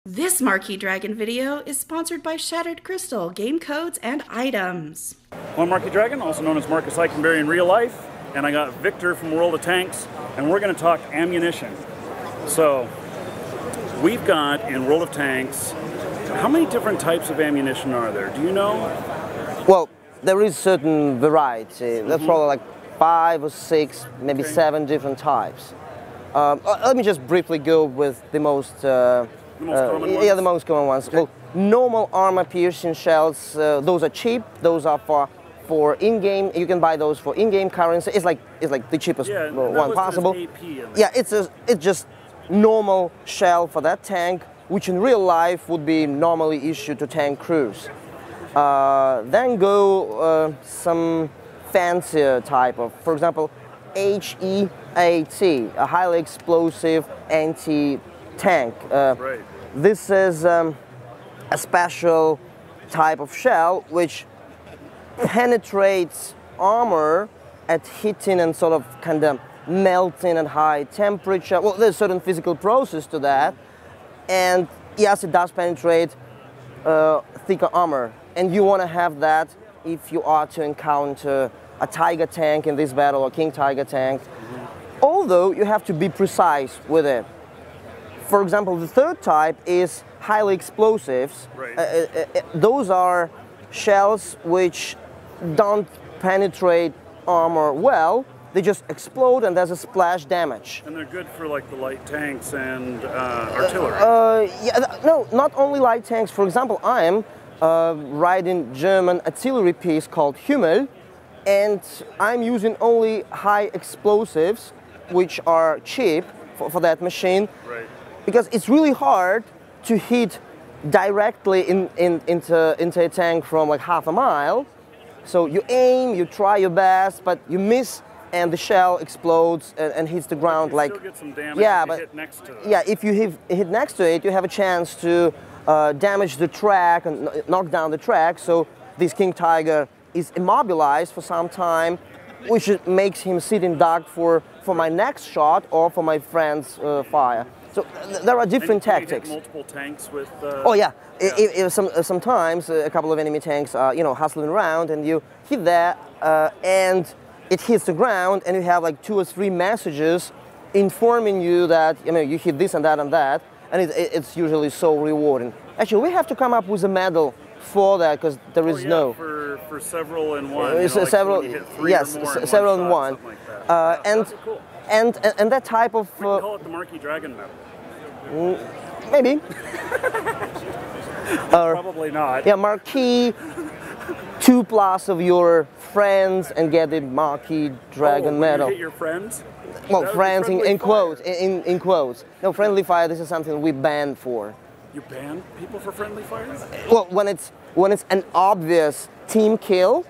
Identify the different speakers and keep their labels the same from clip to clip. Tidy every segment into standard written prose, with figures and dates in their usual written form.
Speaker 1: This Marquee Dragon video is sponsored by Shattered Crystal, game codes, and items.
Speaker 2: I'm Marquee Dragon, also known as Marcus Eichenberry in real life, and I got Victor from World of Tanks, and we're going to talk ammunition. So, we've got in World of Tanks, how many different types of ammunition are there? Do you know?
Speaker 3: Well, there is certain variety. There's probably like 5 or 6, maybe 7 different types. Let me just briefly go with the most
Speaker 2: common ones?
Speaker 3: Yeah, the most common ones. Okay. Well, normal armor-piercing shells, those are cheap. Those are for in-game. You can buy those for in-game currency. It's like the cheapest one possible. Yeah, it's just normal shell for that tank, which in real life would be normally issued to tank crews. Then go some fancier type of, for example, HEAT, a highly explosive anti-tank.
Speaker 2: Right.
Speaker 3: This is a special type of shell which penetrates armor at hitting and sort of kind of melting at high temperature. Well, there's a certain physical process to that, and yes, it does penetrate thicker armor, and you want to have that if you are to encounter a Tiger tank in this battle or King Tiger tank. Although you have to be precise with it. For example, the third type is highly explosives.
Speaker 2: Right.
Speaker 3: Those are shells which don't penetrate armor well. They just explode and there's a splash damage.
Speaker 2: And they're good for like the light tanks and artillery.
Speaker 3: No, not only light tanks. For example, I am riding German artillery piece called Hummel, and I'm using only high explosives, which are cheap for that machine.
Speaker 2: Right.
Speaker 3: Because it's really hard to hit directly into a tank from like half a mile. So you aim, you try your best, but you miss, and the shell explodes and hits the ground.
Speaker 2: You
Speaker 3: like
Speaker 2: still get some damage
Speaker 3: yeah,
Speaker 2: if you
Speaker 3: but
Speaker 2: hit next to it.
Speaker 3: yeah, if you hit next to it, you have a chance to damage the track and knock down the track. So this King Tiger is immobilized for some time, which makes him sit in duck for my next shot or for my friend's fire. So there are different tactics.
Speaker 2: You hit multiple tanks with.
Speaker 3: Oh yeah, sometimes a couple of enemy tanks are hustling around, and you hit that, and it hits the ground, and you have like 2 or 3 messages informing you that you hit this and that and that, and it's usually so rewarding. Actually, we have to come up with a medal for that because there is no.
Speaker 2: For several in one.
Speaker 3: Several, yes, several in one.
Speaker 2: Like
Speaker 3: and that type of.
Speaker 2: We can call it the Marquee Dragon medal.
Speaker 3: Maybe.
Speaker 2: Probably not.
Speaker 3: Yeah, Marquee 2+ of your friends and get the Marquee Dragon medal.
Speaker 2: You hit your friends?
Speaker 3: Well, friends in quotes. In quotes. No, friendly fire. This is something we banned for.
Speaker 2: You ban people for friendly fire?
Speaker 3: Well, when it's an obvious team kill.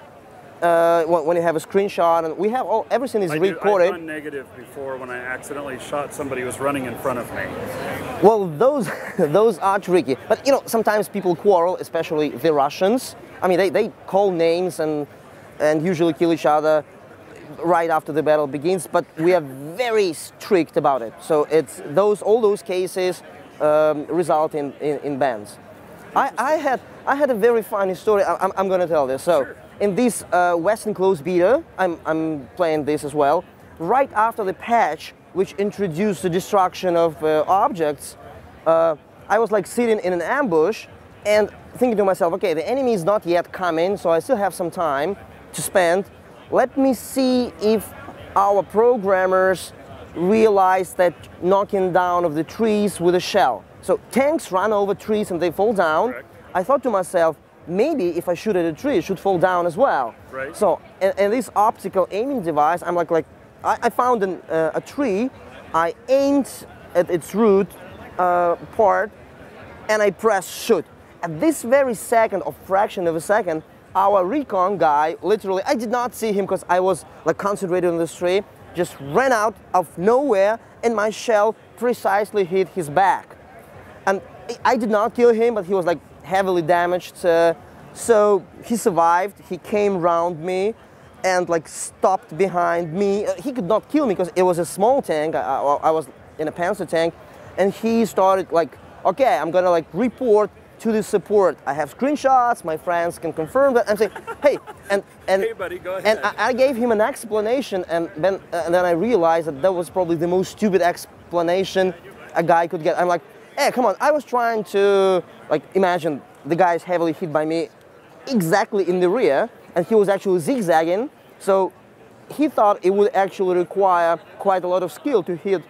Speaker 3: When you have a screenshot, and we have everything is recorded.
Speaker 2: I've gone negative before when I accidentally shot somebody who was running in front of me.
Speaker 3: Well, those are tricky. But sometimes people quarrel, especially the Russians. I mean, they call names and usually kill each other right after the battle begins. But we are very strict about it. So it's all those cases result in bans. I had a very funny story. I'm going to tell this. So. Sure. In this Western Close Beta, I'm playing this as well. Right after the patch, which introduced the destruction of objects, I was like sitting in an ambush and thinking to myself, okay, the enemy is not yet coming, so I still have some time to spend. Let me see if our programmers realize that knocking down of the trees with a shell. So tanks run over trees and they fall down.
Speaker 2: Correct.
Speaker 3: I thought to myself, maybe if I shoot at a tree, it should fall down as well.
Speaker 2: Right.
Speaker 3: So, and this optical aiming device, I'm like I found a tree, I aimed at its root part, and I pressed shoot. At this very second, or fraction of a second, our recon guy, literally, I did not see him because I was like concentrated on this tree, just ran out of nowhere, and my shell precisely hit his back. And I did not kill him, but he was like heavily damaged, so he survived. He came round me and like stopped behind me. He could not kill me because it was a small tank. I was in a Panzer tank, and he started like okay, I'm gonna like report to the support. I have screenshots, my friends can confirm that. I'm saying, hey, and
Speaker 2: Hey, buddy, go ahead.
Speaker 3: and I gave him an explanation, and then I realized that that was probably the most stupid explanation a guy could get. I'm like, hey, come on, I was trying to, like, imagine the guy is heavily hit by me exactly in the rear, and he was actually zigzagging, so he thought it would actually require quite a lot of skill to hit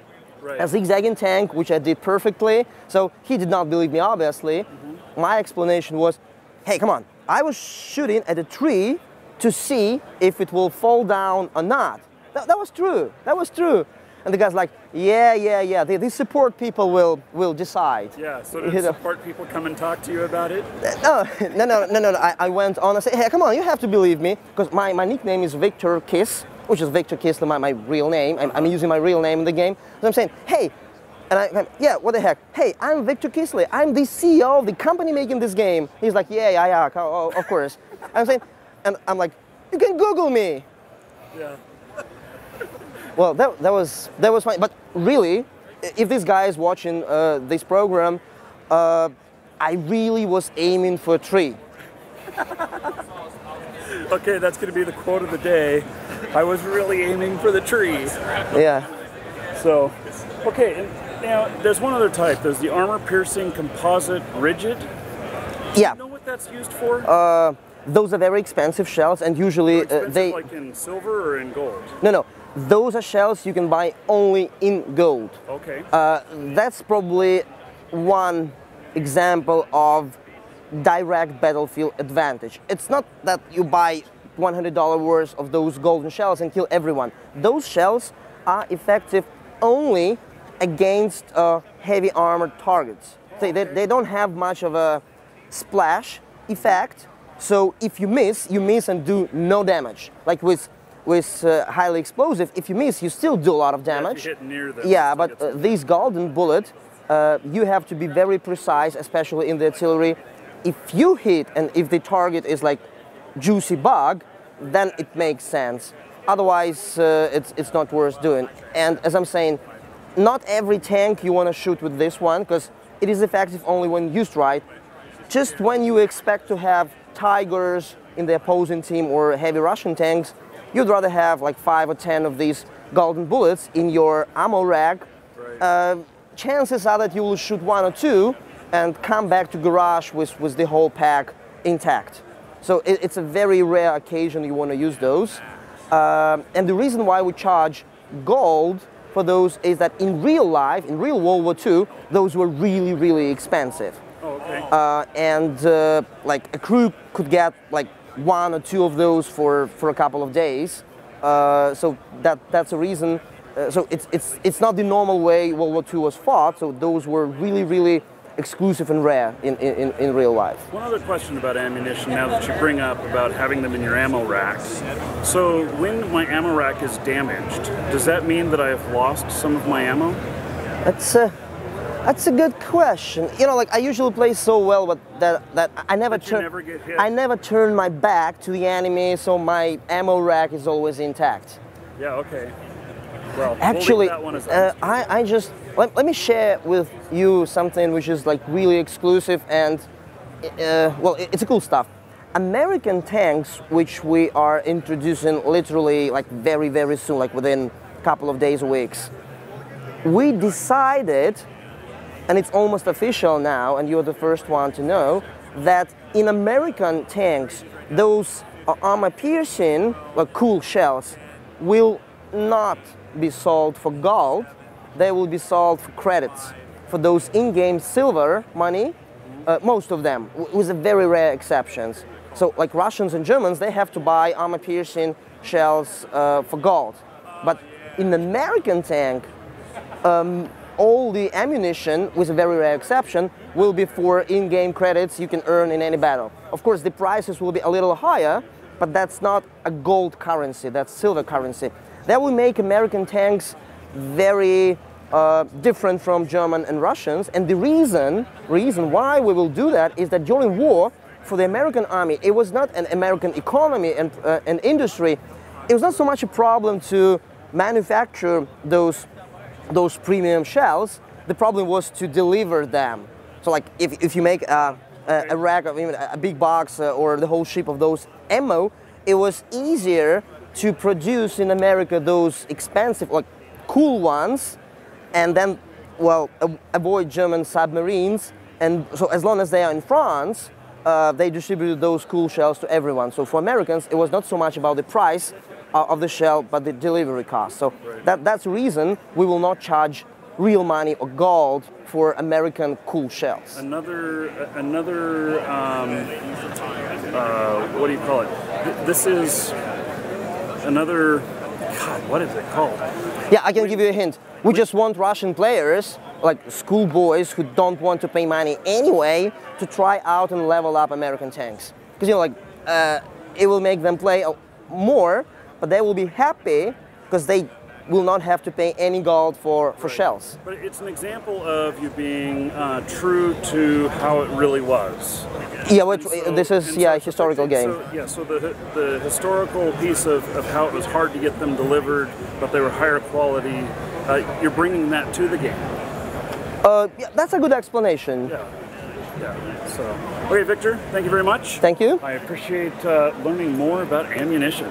Speaker 3: a zigzagging tank, which I did perfectly, so he did not believe me, obviously. My explanation was, hey, come on, I was shooting at a tree to see if it will fall down or not. That was true, that was true. And the guy's like, yeah, these support people will decide.
Speaker 2: Yeah, so did support people come and talk to you about it?
Speaker 3: No. I went on and said, hey, come on, you have to believe me, because my nickname is Victor Kiss, which is Victor Kissler, my real name. I'm using my real name in the game. So I'm saying, hey, yeah, what the heck? Hey, I'm Victor Kissler. I'm the CEO of the company making this game. He's like, yeah, of course. I'm saying, and I'm like, you can Google me.
Speaker 2: Yeah.
Speaker 3: Well, that was fine. But really, if this guy is watching this program, I really was aiming for a tree.
Speaker 2: Okay, that's going to be the quote of the day. I was really aiming for the tree.
Speaker 3: Yeah.
Speaker 2: So, okay, and now there's one other type. There's the armor-piercing composite rigid.
Speaker 3: Yeah.
Speaker 2: Do you know what that's used for?
Speaker 3: Those are very expensive shells, and usually they
Speaker 2: like in silver or in gold?
Speaker 3: No. Those are shells you can buy only in gold.
Speaker 2: Okay.
Speaker 3: That's probably one example of direct battlefield advantage. It's not that you buy $100 worth of those golden shells and kill everyone. Those shells are effective only against heavy armored targets. They don't have much of a splash effect, so if you miss and do no damage. Like with highly explosive, if you miss, you still do a lot of damage.
Speaker 2: Yeah, if you hit near them,
Speaker 3: yeah, but these golden bullet, you have to be very precise, especially in the artillery. If you hit and if the target is like juicy bug, then it makes sense. Otherwise, it's not worth doing. And as I'm saying, not every tank you want to shoot with this one, because it is effective only when used right. Just when you expect to have Tigers in the opposing team or heavy Russian tanks, you'd rather have like 5 or 10 of these golden bullets in your ammo rack.
Speaker 2: Right.
Speaker 3: Chances are that you will shoot 1 or 2 and come back to garage with the whole pack intact. So it's a very rare occasion you want to use those. And the reason why we charge gold for those is that in real life, in real World War II, those were really, really expensive.
Speaker 2: Oh, okay.
Speaker 3: And like a crew could get like 1 or 2 of those for a couple of days. So that's a reason. So it's not the normal way World War II was fought. So those were really, really exclusive and rare in real life.
Speaker 2: One other question about ammunition now that you bring up about having them in your ammo racks. So when my ammo rack is damaged, does that mean that I have lost some of my ammo?
Speaker 3: That's a good question. You know, like I usually play so well, but that I never turn my back to the enemy, so my ammo rack is always intact.
Speaker 2: Yeah. Okay. Well,
Speaker 3: actually,
Speaker 2: we'll leave that one
Speaker 3: I just let me share with you something which is like really exclusive and well, it's a cool stuff. American tanks, which we are introducing literally like very, very soon, like within a couple of days or weeks. We decided, and it's almost official now, and you're the first one to know, that in American tanks, those armor-piercing, like cool shells, will not be sold for gold. They will be sold for credits, for those in-game silver money, most of them, with very rare exceptions. So like Russians and Germans, they have to buy armor-piercing shells for gold. But in the American tank, all the ammunition, with a very rare exception, will be for in-game credits you can earn in any battle. Of course, the prices will be a little higher, but that's not a gold currency, that's silver currency. That will make American tanks very different from German and Russians. And the reason why we will do that is that during war, for the American army, it was not an American economy and industry. It was not so much a problem to manufacture those premium shells. The problem was to deliver them So like if you make a rack of even a big box or the whole ship of those ammo, it was easier to produce in America those expensive, like cool ones, and then, well, avoid German submarines. And so as long as they are in France, they distributed those cool shells to everyone. So for Americans, it was not so much about the price of the shell, but the delivery cost. So that's the reason we will not charge real money or gold for American cool shells.
Speaker 2: Another what do you call it? This is another, God, what is it called?
Speaker 3: Yeah, I can give you a hint. We just want Russian players, like schoolboys who don't want to pay money anyway, to try out and level up American tanks. Because, you know, like, it will make them play more, but they will be happy because they will not have to pay any gold for shells.
Speaker 2: But it's an example of you being true to how it really was.
Speaker 3: Yeah, this is a historical game.
Speaker 2: So the historical piece of how it was hard to get them delivered, but they were higher quality, you're bringing that to the game.
Speaker 3: Yeah, that's a good explanation.
Speaker 2: Yeah. So, okay, Victor, thank you very much.
Speaker 3: Thank you.
Speaker 2: I appreciate learning more about ammunition.